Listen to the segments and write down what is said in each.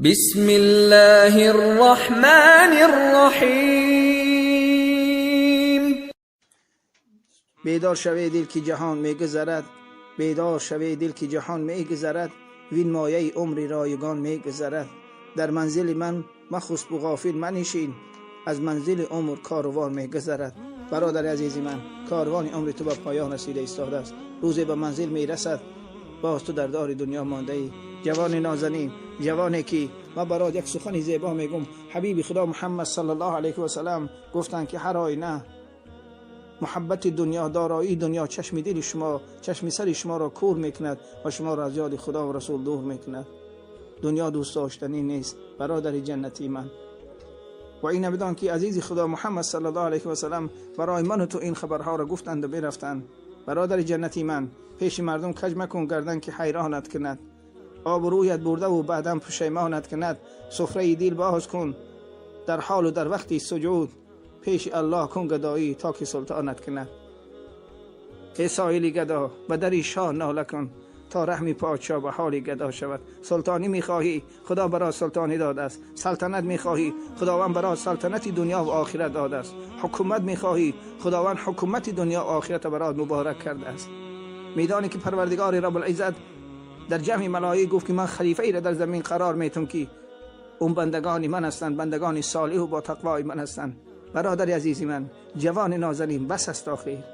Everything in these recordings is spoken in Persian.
بسم الله الرحمن الرحیم. بیدار شوی دل که جهان میگذرد، بیدار شوی دل که جهان میگذرد، وین مایه عمر رایگان میگذرد. در منزل من مخسب و غافل منشین، از منزل عمر کاروان میگذرد. برادر عزیز من، کاروان عمر تو به پایان رسیده ایستاده است. روزی به منزل میرسد، باز تو در دار دنیا مانده ای. جوان نازنین، جوانی که ما برات یک سخن زیبا میگم. حبیب خدا محمد صلی الله علیه و سلم گفتند که هر آینه محبت دنیا، دارایی دنیا چشم دل شما، چشم سر شما را کور میکند و شما را از یاد خدا و رسول دور میکند. دنیا دوست داشتنی نیست برادر جنتی من. و این بدان که عزیز خدا محمد صلی الله علیه و سلم برای من و تو این خبرها را گفتند و برفتند. برادر جنتی من، پیش مردم کج مکن گردن که حیرانت کند، آبرویت برده و بعدم پشیمانت کند. سفره دل باز کن در حال و در وقتی سجود، پیش الله کن گدایی تا که سلطانت کند. ای سایلی گدا به در شاه ناله کن، تا رحم پادشاه به حال گدا شود. سلطانی میخواهی، خدا برای سلطانی داده است. سلطنت میخواهی، خداوند برای سلطنت دنیا و آخرت داده است. حکومت میخواهی، خداوند حکومت دنیا و آخرت برای مبارک کرده است. میدانی که پروردگار رب العزت در جمع ملائکه گفت که من خلیفه ای را در زمین قرار میتم که اون بندگانی من هستند، بندگانی صالح و با تقوای من هستند. برادر عزیزی من، جوان نازنین، بس است آخر.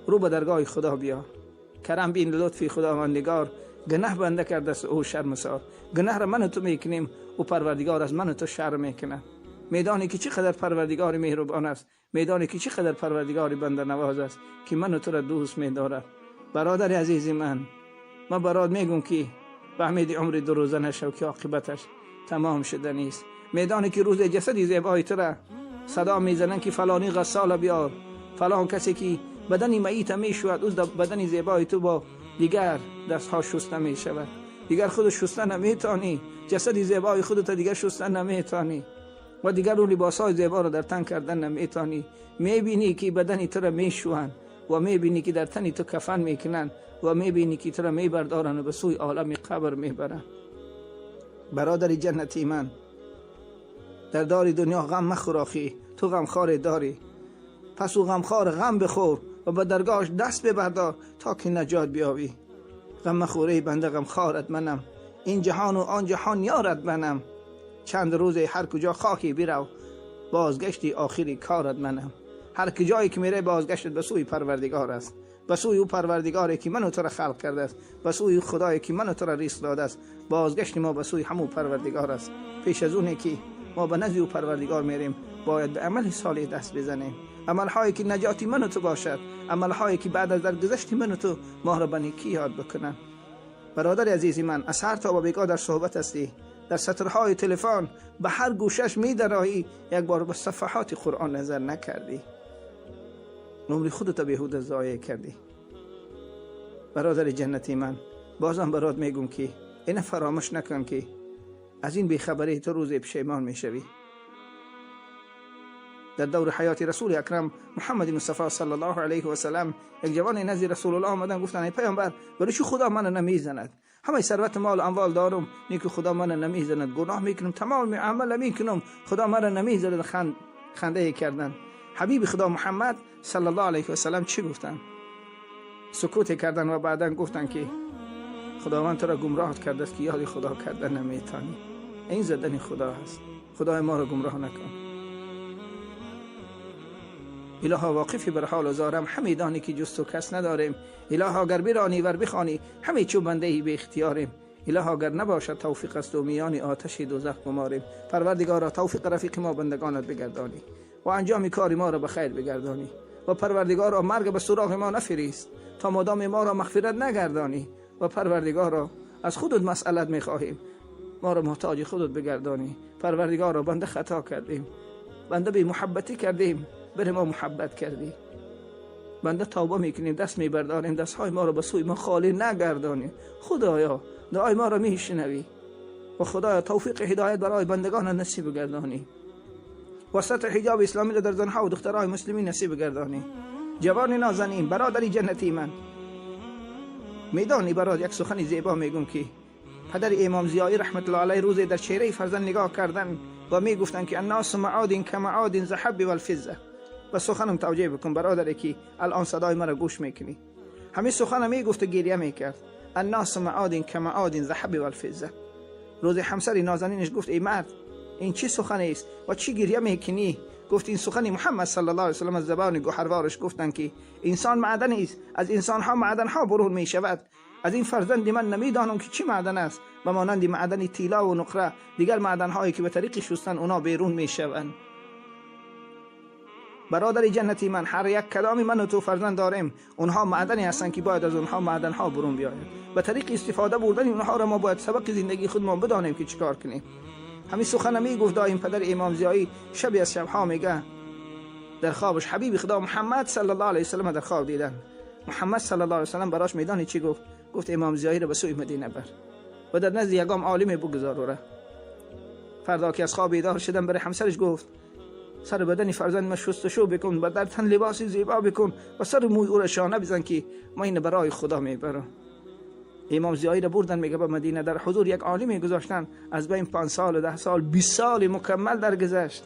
رو به درگاه خدا بیا، کرم بین لطفی خداوندگار. گناه بنده کرده است او شرمسار، گناه را من و تو میکنیم او پروردگار از من و تو شرم میکنه. میدانی که چقدر پروردگار مهربان است، میدانی که چقدر پروردگار بنده نواز است که من و تو را دوست میدارد. برادر عزیزی من برات میگم که به امید عمر دو روزه نشو که عاقبتش تمام شده نیست. میدانی که روز جسدی زیبای تو را صدا میزنن که فلانی غسال بیار، فلان کسی که بدنی میت میشود، از بدنی زیبای تو با دیگر دستها شسته میشود. دیگر خود شسته نمیتانی، جسدی زیبای خودت دیگر شسته نمیتانی و دیگر اون لباسهای زیبا رو در تن کردن نمیتانی. میبینی که بدنی تو را میشوند و میبینی که در تنی تو کفن میکنن و میبینی که تو را میبردارن و به سوی عالم قبر میبرن. برادر جنتی من، در دار دنیا غم مخوراخی، تو غمخوار داری، پس او غمخوار غم بخور و به درگاهش دست ببردار تا که نجات بیابی. غم مخوری بنده غمخوارت منم، این جهان و آن جهان یارت منم. چند روزه هر کجا خواهی برو، بازگشتی آخری کارت منم. هر کجایی که میره بازگشتت به سوی پروردگار است، به سوی او پروردگاری که من و تو را خلق کرده است، به سوی خدایی که من و تو را ریسک داده است. بازگشت ما به سوی همون پروردگار است. پیش از اونه که ما به نزد او پروردگار میریم، باید به عمل صالح دست بزنیم، عملهایی که نجاتی من و تو باشد، عملهایی که بعد از درگذشت من و تو ما را به نیکی یاد بکنن. برادر عزیزی من، از هر تا و بیگاه در صحبت هستی، در سطرهای تلفن به هر گوشش میدرایی، یک بار به صفحات قرآن نظر نکردی، عمر خودت بیهوده ضایع کردی. برادر جنتی من، بازم برات میگم که اینو فراموش نکن که از این بیخبری تو روز پشیمان میشوی. در دور حیات رسول اکرم محمد مصطفی صلی الله علیه و سلم یک جوان نزد رسول الله آمدن، گفتن ای پیامبر، برای چی خدا من نمیزند؟ همه ثروت مال و اموال دارم، نیکو خدا من نمیزند، گناه میکنم، تمام عمل میکنم، خدا من نمیزند. خنده کردن. حبیب خدا محمد صلی الله علیه و سلم چی گفتن؟ سکوت کردن و بعدن گفتن که خداوند تو را گمراه کرده است که یاد خدا کردن نمیتانی. این زدن خدا هست. خدای ما را گمراه نکن. الها واقفی بر حال و زارم، همه دانی که جست و کس نداریم. الها اگر برانی ور بخوانی، همه چو بنده ای به اختیاریم. الها اگر نباشد توفیق است و میان آتش دوزخ گماریم. پروردگارا توفیق رفیق ما بندگانت بگردانی و انجام کار ما را به خیر بگردانی. و پروردگارا مرگ به سراغ ما نفرست تا مادام ما را مغفرت نگردانی. و پروردگارا از خودت مسئلت میخواهیم، ما را محتاج خودت بگردانی. پروردگارا بنده خطا کردیم، بنده بی محبتی کردیم، بر ما محبت کردی. بنده توبه میکنیم، دست میبرداریم، دستهای ما را به سوی ما خالی نگردانی. خدایا دعای ما را میشنوی و خدایا توفیق هدایت برای بندگان نصیب گردانی. وسط حجاب اسلامی را در زنها و دخترای مسلمین نصیب گردانی. جوان نازنین، برادری جنتی من، میدانی برات یک سخن زیبا میگم که پدر امام ضیایی رحمت الله علیه روزی در چهره فرزند نگاه کردن و می گفتن که الناس معادن کمعادن ذهب والفضه. و سخنم توجیه بکن برادری که الان صدای مرا گوش میکنی، همین سخن می گفت و گریه میکرد. الناس معادن کمعادن ذهب والفضه. روز همسر نازنینش گفت ای مرد این چی سخنی است و چی گریه میکنی؟ گفت این سخن محمد صلی الله علیه و سلم از زبان گوهروارش گفتن که انسان معدنی است، از انسان ها معدن ها برون می شود. از این فرزند من نمیدانم که چی معدن است و مانند معدن طلا و نقره دیگر معدن هایی که به طریق شستن اونا بیرون می شوند. برادر جنتی من، هر یک کدام من و تو فرزند داریم، اونها معدنی هستن که باید از اونها معدن ها برون بیاید. به طریق استفاده بردن اونها را ما باید سبق زندگی خودمان بدانیم که چیکار کنیم. همین سخن می گفت دایم پدر امام ضیایی شبی از شبها میگه در خوابش حبیب خدا محمد صلی الله علیه و سلم در خواب دیدن. محمد صلی الله علیه و سلم براش میدانی چی گفت؟ گفت امام ضیایی را به سوی مدینه بر و در نزد یگام عالم بگذار او را. فردا که از خواب بیدار شدن برای همسرش گفت سر بدن فرزند ما شستشو بکن و در تن لباسی زیبا بکن و سر موی او را شانه بزن که ما این برای خدا میبرم. امام ضیایی را بردن میگه به مدینه، در حضور یک عالمی گذاشتن. از بین 5 سال 10 سال 20 سال مکمل درگذشت.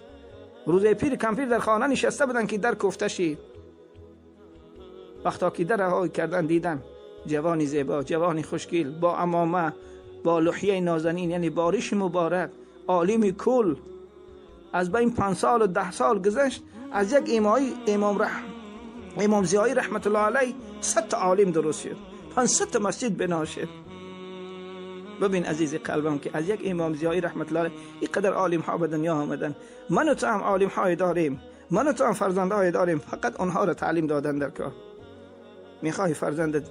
روزی پیر کمپیر در خانه نشسته بودن که در کوفته شد. وقتا که در رها کردن دیدن جوانی زیبا، جوانی خوشگل با عمامه، با لحیه نازنین، یعنی باریش مبارک، عالم کل. از بین 5 سال و 10 سال گذشت، از یک امام ضیایی رحمت الله علیه 100 عالم درست شد، 500 مسجد بنا شد. ببین عزیز قلبم که از یک امام ضیایی رحمت الله علیه اینقدر عالم ها به دنیا آمدن. من و تو هم عالم های داریم، من و تو هم فرزند های داریم، فقط اونها را تعلیم دادن در کار. میخوای فرزندت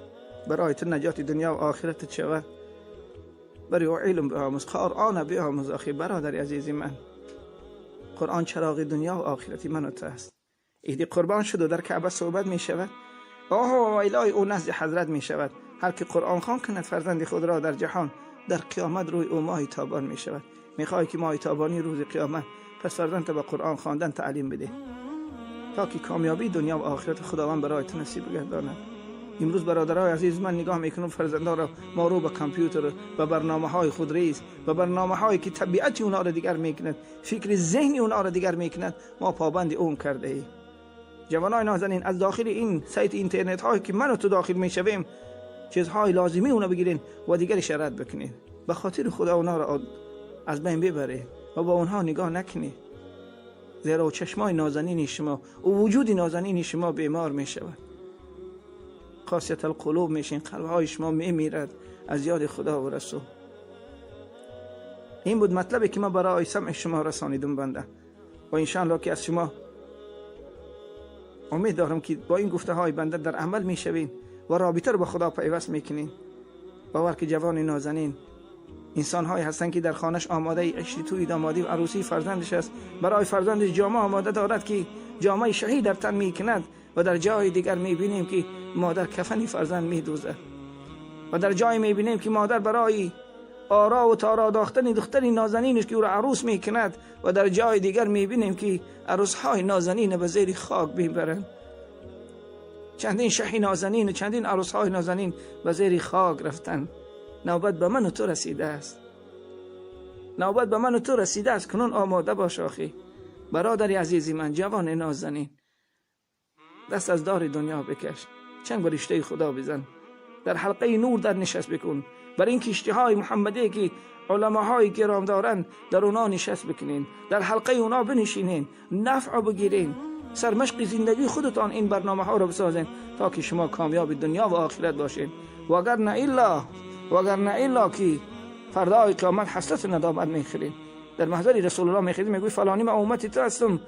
برای تو نجات دنیا و آخرت شود، برای او علم بیاموز، قرآن بیاموز. آخی برادر عزیزی من، قرآن چراغ دنیا و آخرتی من و تو است. ایدی قربان شد و در کعبه صحبت می شود، آه و الهی او نزد حضرت می شود. هر که قرآن خوان کند فرزند خود را در جهان، در قیامت روی او ماه تابان می شود. میخوای که ماه تابانی روز قیامت، پس فرزند به قرآن خواندن تعلیم بده تا که کامیابی دنیا و آخرت خداوند برای تو نصیب گرداند. امروز برادرای عزیز من نگاه میکنم فرزندا را ما رو به کامپیوتر و برنامه‌های خودریز و برنامه‌هایی که طبیعت اونها را دیگر میکند، فکر ذهنی اونها را دیگر میکند، ما پابند اون کرده ایم. جوانای نازنین، از داخل این سایت اینترنت هایی که من و تو داخل میشویم چیزهای لازمی اونا بگیرین و دیگرش رد بکنین. به خاطر خدا اونا را از بین ببرید و با اونها نگاه نکنید، زیرا چشمای نازنین شما و وجود نازنین شما بیمار میشود. قاسیت القلوب میشین، قلبهای شما میمیرد از یاد خدا و رسول. این بود مطلبی که من برای سمع شما رسانیدم بنده و انشاءالله که از شما امید دارم که با این گفته های بنده در عمل میشوین و رابطه رو با خدا پیوست میکنین. باور که جوان نازنین انسان های هستن که در خانش آماده عشق توی دامادی و عروسی فرزندش است. برای فرزندش جامه آماده دارد که جامه شهی در تن میکند و در جای دیگر میبینیم که مادر کفنی فرزند میدوزد و در جای میبینیم که مادر برای آرا و تارا داختن دختری نازنینش که او را عروس میکند و در جای دیگر میبینیم که عروسهای نازنین به زیر خاک میبرند. چندین شهی نازنین و چندین عروسهای نازنین به زیر خاک رفتن. نوبت به من و تو رسیده است، نوبت به من و تو رسیده است. کنون آماده باش آخی برادری عزیزی من، جوان نازنین، دست از دار دنیا بکش، چنگ بر رشته خدا بزن، در حلقه نور در نشست بکن، بر این کشتی های محمدی که علماهای کرام دارن در اونا نشست بکنین، در حلقه اونا بنشینین، نفع بگیرین، سرمشق زندگی خودتان این برنامه ها رو بسازین تا که شما کامیاب دنیا و آخرت باشین. وگر نه الا که فردای قیامت حسرت ندامت میخورین، در محضر رسول الله میخورین، میگوی فلانی من امتی تو هستم،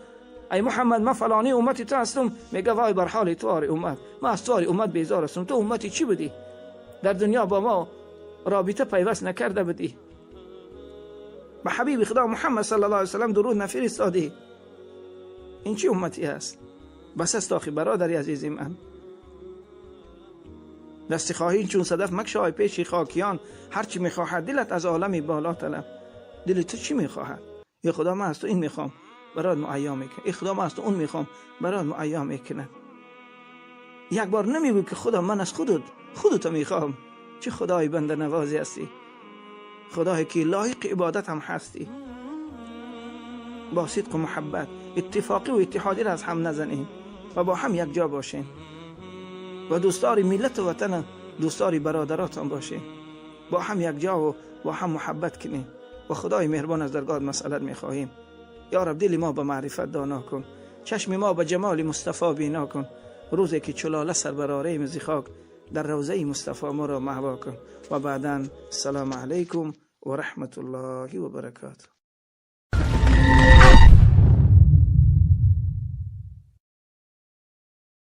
ای محمد من فلانی امتی تو هستم. میگه وای بر حال تو آری امت، من از تو آری امت بیزار هستم. تو امتی چی بودی؟ در دنیا با ما رابطه پیوست نکرده بودی، به حبیب خدا محمد صلی الله علیه و سلم درود نفرستادی. این چی امتی است؟ بس است آخی برادری عزیزی من، دست خواهی چون صدف مکشای پیشی خاکیان، هرچی میخواهد دلت از عالمی بالا طلب. دل تو چی میخواهد؟ یا خدا من از تو این میخوام برات معیا میکنه، ای خدا من از تو اون میخوام برات معیا میکنه. یک بار نمیگوی که خدا من از خودت میخوام. چه خدای بنده نوازی هستی. خدای که لایق عبادت هم هستی. با صدق و محبت اتفاقی و اتحادی را از هم نزنیم و با هم یک جا باشیم و دوستدار ملت و وطن، دوستدار برادراتان باشیم، با هم یک جا و با هم محبت کنیم و خدای مهربان از درگاه مسئلت میخواهیم. یا رب دل ما به معرفت دانا کن، چشم ما به جمال مصطفی بینا کن. روزی که چلاله سر بر آره خاک در روضه مصطفی ما را محوا کن. و بعداً السلام علیکم و رحمت الله و برکاته.